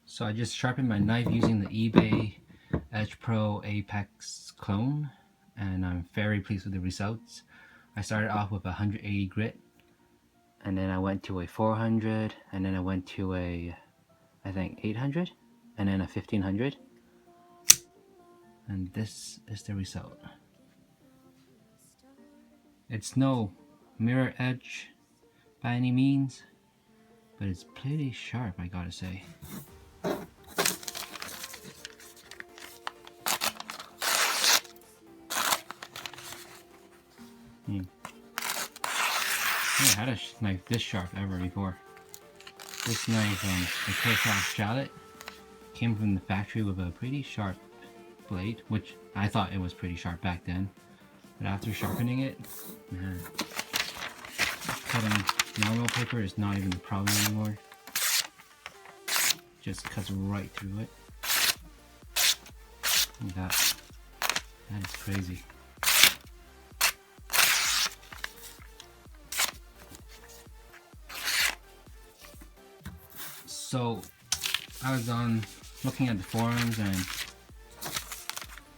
So I just sharpened my knife using the eBay Edge Pro Apex clone, and I'm very pleased with the results. I started off with 180 grit, and then I went to a 400, and then I went to a, I think 800, and then a 1500. And this is the result. It's no mirror edge by any means, but it's pretty sharp, I gotta say. I haven't had a knife this sharp ever before. This knife, the Kershaw Shallot, came from the factory with a pretty sharp blade, which I thought it was pretty sharp back then. But after sharpening it, man, cutting normal paper is not even a problem anymore. Just cuts right through it. Look at that. That is crazy. So I was looking at the forums, and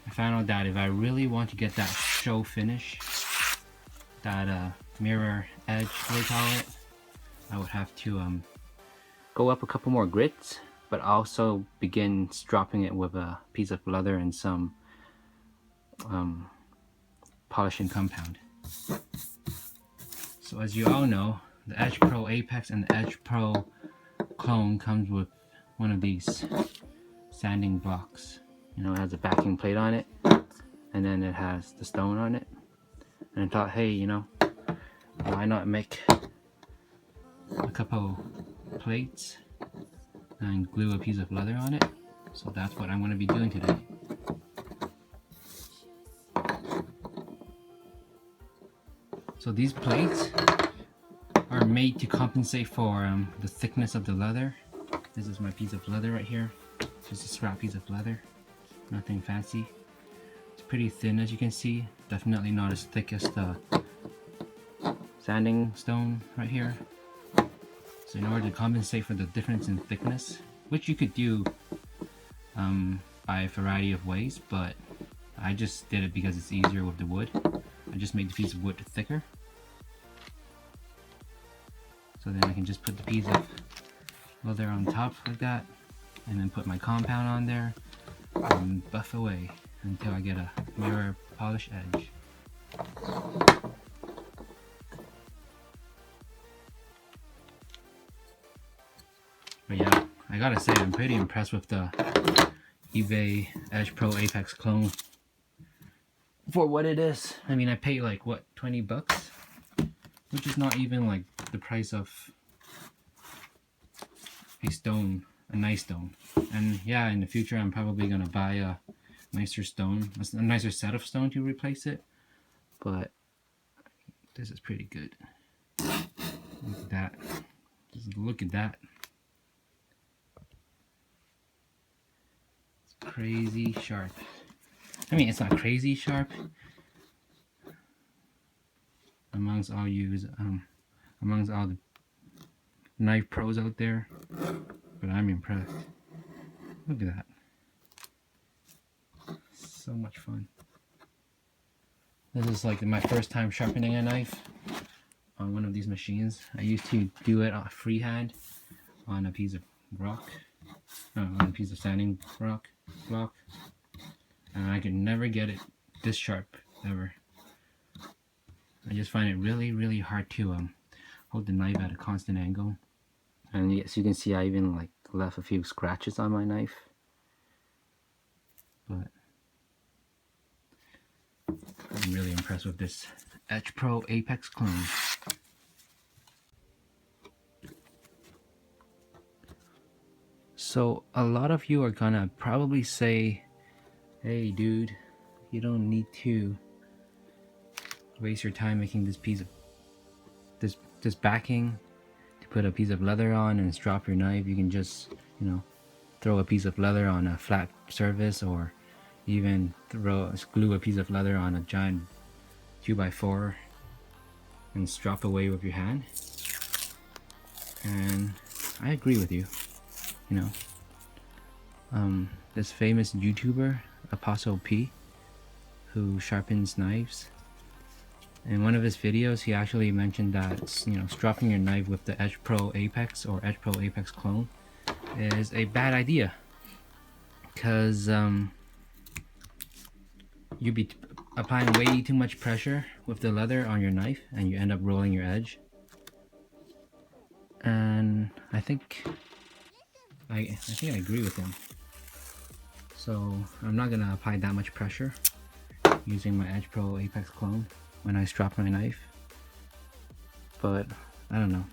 I found out that if I really want to get that show finish, that mirror edge they call it, I would have to go up a couple more grits, but also begin stropping it with a piece of leather and some polishing compound. So as you all know, the Edge Pro Apex and the Edge Pro clone comes with one of these sanding blocks. You know, it has a backing plate on it, and then it has the stone on it. And I thought, hey, you know, why not make a couple plates and glue a piece of leather on it? So that's what I'm going to be doing today. So these plates are made to compensate for the thickness of the leather. This is my piece of leather right here. Just a scrap piece of leather. Nothing fancy. It's pretty thin, as you can see. Definitely not as thick as the sanding stone right here. So in order to compensate for the difference in thickness, which you could do by a variety of ways, but I just did it because it's easier with the wood. I just made the piece of wood thicker. So then I can just put the piece of leather on top like that, and then put my compound on there and buff away until I get a mirror polish edge. But yeah, I gotta say I'm pretty impressed with the eBay Edge Pro Apex clone for what it is. I mean, I paid like what, 20 bucks, which is not even like the price of a stone, a nice stone. And yeah, in the future I'm probably gonna buy a nicer stone, a nicer set of stone to replace it, but this is pretty good. Look at that. Just look at that. It's crazy sharp. I mean, it's not crazy sharp amongst all amongst all the knife pros out there, but I'm impressed. Look at that. So much fun. This is like my first time sharpening a knife on one of these machines. I used to do it freehand on a piece of rock, on a piece of sanding rock block, and I could never get it this sharp ever. I just find it really hard to hold the knife at a constant angle. And as you can see, I even like left a few scratches on my knife. But I'm really impressed with this Edge Pro Apex clone. So a lot of you are gonna probably say, hey dude, you don't need to waste your time making this piece of this backing to put a piece of leather on and strop your knife. You can just, you know, throw a piece of leather on a flat surface, or even glue a piece of leather on a giant 2x4 and strop away with your hand. And I agree with you. You know, this famous YouTuber Apostle P, who sharpens knives, in one of his videos he actually mentioned that, you know, stropping your knife with the Edge Pro Apex or Edge Pro Apex clone is a bad idea, because you'd be applying way too much pressure with the leather on your knife and you end up rolling your edge. And I think I agree with him. So I'm not gonna apply that much pressure using my Edge Pro Apex clone when I strop my knife. But I don't know.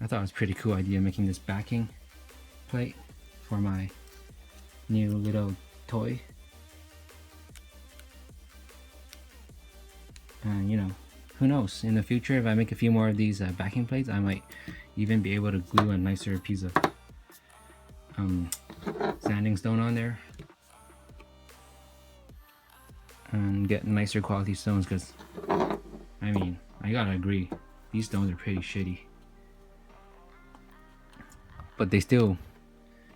I thought it was a pretty cool idea making this backing plate for my new little toy. And you know, who knows, in the future if I make a few more of these backing plates, I might even be able to glue a nicer piece of sanding stone on there and get nicer quality stones, because I mean, I gotta agree, these stones are pretty shitty, but they still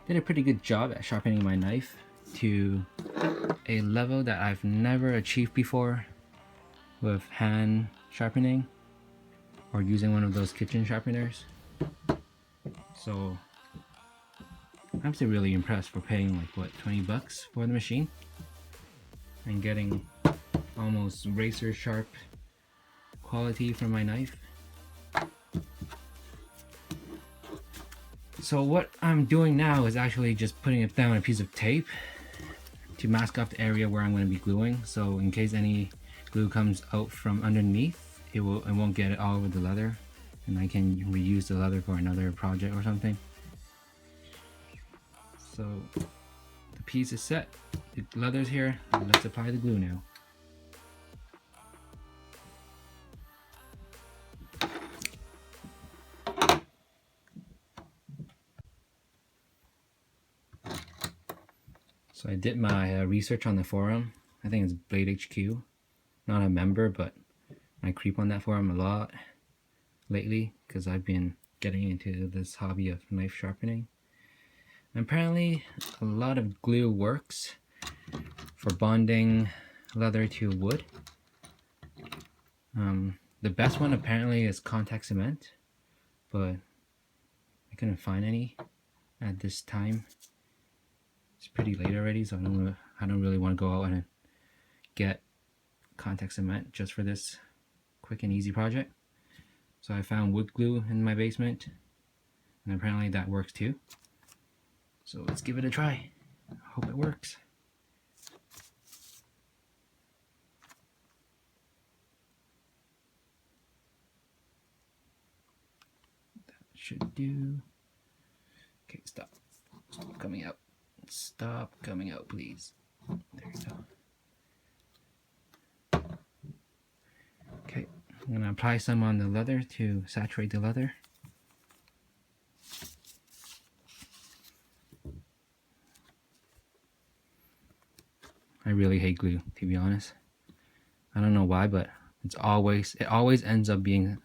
did a pretty good job at sharpening my knife to a level that I've never achieved before with hand sharpening or using one of those kitchen sharpeners. So I'm still really impressed for paying like what, 20 bucks for the machine and getting almost razor sharp quality from my knife. So what I'm doing now is actually just putting it down a piece of tape to mask off the area where I'm going to be gluing, so in case any glue comes out from underneath, it won't get it all over the leather, and I can reuse the leather for another project or something. So the piece is set, the leather's here, let's apply the glue now. So I did my research on the forum. I think it's Blade HQ. Not a member, but I creep on that forum a lot lately because I've been getting into this hobby of knife sharpening. And apparently a lot of glue works for bonding leather to wood. The best one apparently is contact cement, but I couldn't find any at this time. It's pretty late already, so I don't really want to go out and get contact cement just for this quick and easy project. So I found wood glue in my basement, and apparently that works too. So let's give it a try. Hope it works. That should do. Okay, stop. Stop coming out. Stop coming out, please. There you go. Okay, I'm gonna apply some on the leather to saturate the leather. I really hate glue, to be honest. I don't know why, but it always ends up being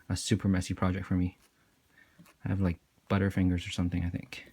a super messy project for me. I have like butterfingers or something, I think.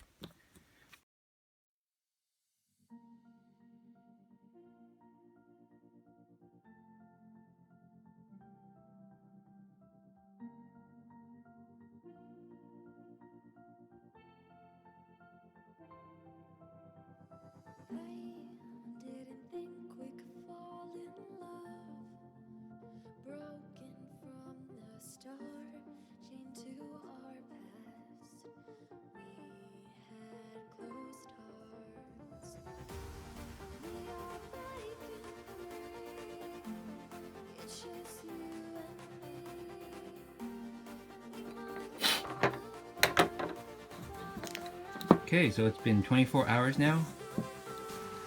Okay, so it's been 24 hours now,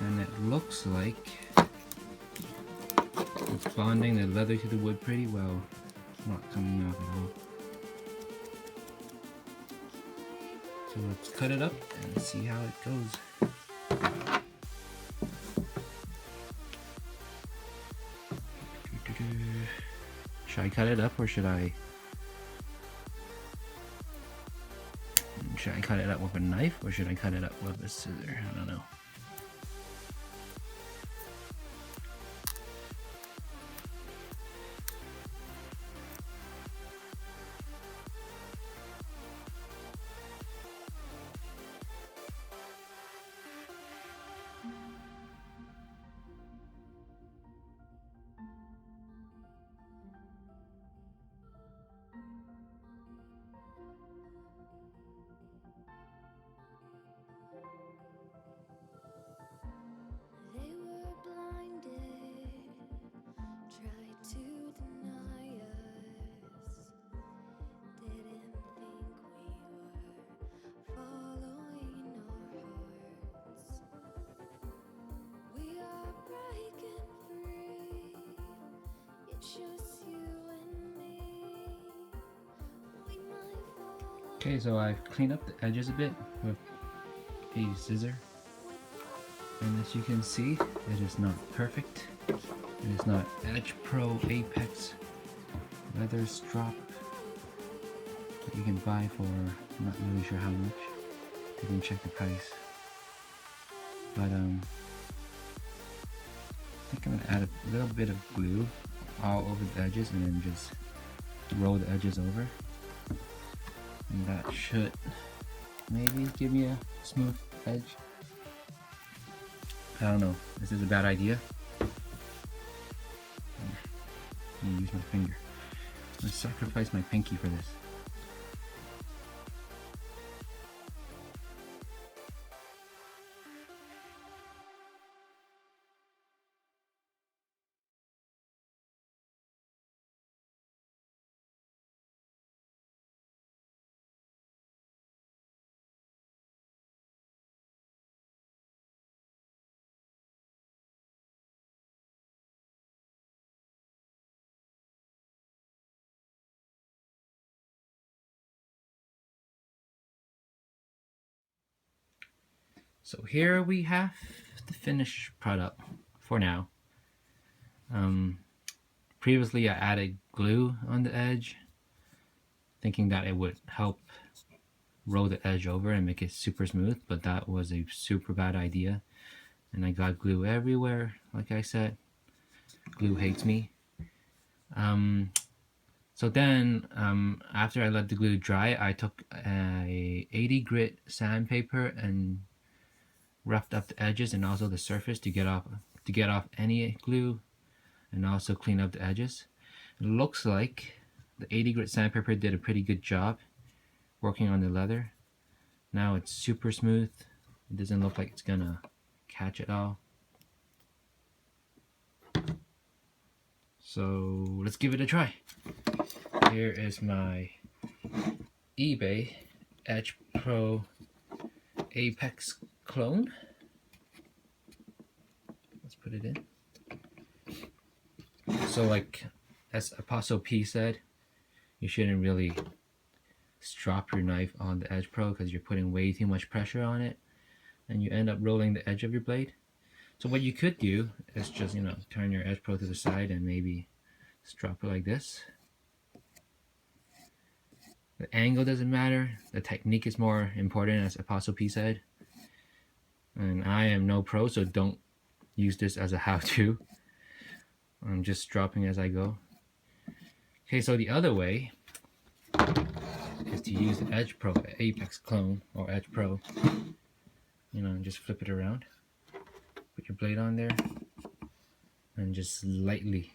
and it looks like it's bonding the leather to the wood pretty well. not coming off at all. So let's cut it up and see how it goes. Should I cut it up or should I cut it up with a knife or should I cut it up with a scissor? I don't know. Okay, so I've cleaned up the edges a bit with a scissor, and as you can see, it is not perfect. It is not Edge Pro Apex leather strop that you can buy for, I'm not really sure how much. Didn't check the price. But I think I'm gonna add a little bit of glue all over the edges and then just roll the edges over. And that should maybe give me a smooth edge. I don't know, is this a bad idea? I'm gonna use my finger. I'm gonna sacrifice my pinky for this. So here we have the finished product for now. Previously I added glue on the edge, thinking that it would help roll the edge over and make it super smooth, but that was a super bad idea. And I got glue everywhere, like I said. Glue hates me. So then, after I let the glue dry, I took a 80 grit sandpaper and roughed up the edges and also the surface to get off any glue and also clean up the edges. It looks like the 80 grit sandpaper did a pretty good job working on the leather. Now it's super smooth. It doesn't look like it's gonna catch at all. So let's give it a try. Here is my eBay Edge Pro Apex clone. Let's put it in. So like as Apostle P said, you shouldn't really strop your knife on the Edge Pro because you're putting way too much pressure on it and you end up rolling the edge of your blade. So what you could do is just, you know, turn your Edge Pro to the side and maybe strop it like this. The angle doesn't matter, the technique is more important, as Apostle P said. And I am no pro, so don't use this as a how-to. I'm just dropping as I go. Okay, so the other way is to use the Edge Pro Apex clone or Edge Pro. You know, just flip it around. Put your blade on there and just lightly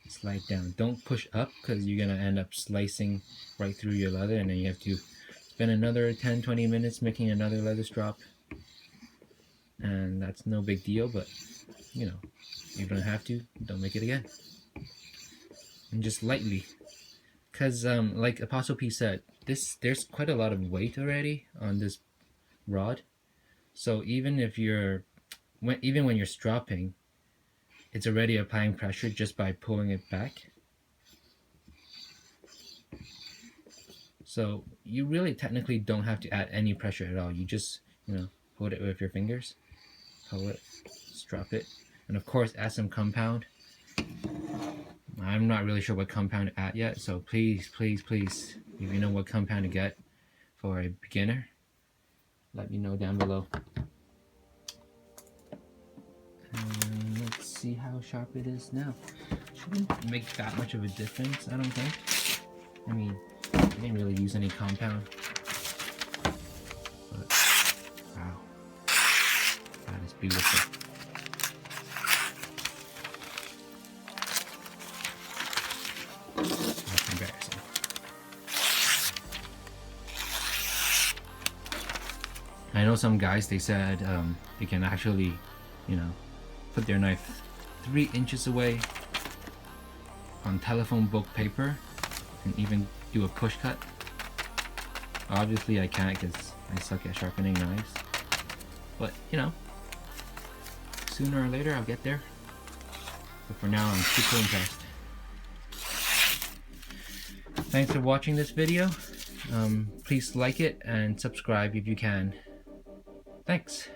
slide down. Don't push up because you're gonna end up slicing right through your leather, and then you have to spend another 10-20 minutes making another leather strop. And that's no big deal, but you know, you don't have to, don't make it again. And just lightly, because like Apostle P said, there's quite a lot of weight already on this rod. So even if you're when you're stropping, it's already applying pressure just by pulling it back. So you really technically don't have to add any pressure at all. You just, you know, hold it with your fingers, hold it, just drop it, and of course add some compound. I'm not really sure what compound to add yet, so please, if you know what compound to get for a beginner, let me know down below. And let's see how sharp it is now. Shouldn't make that much of a difference, I don't think. I mean, I didn't really use any compound. But, wow. That is beautiful. That's embarrassing. I know some guys, they said they can actually, you know, put their knife 3 inches away on telephone book paper and even do a push cut. Obviously I can't because I suck at sharpening knives, but you know, sooner or later I'll get there. But for now I'm super impressed. Thanks for watching this video. Please like it and subscribe if you can. Thanks.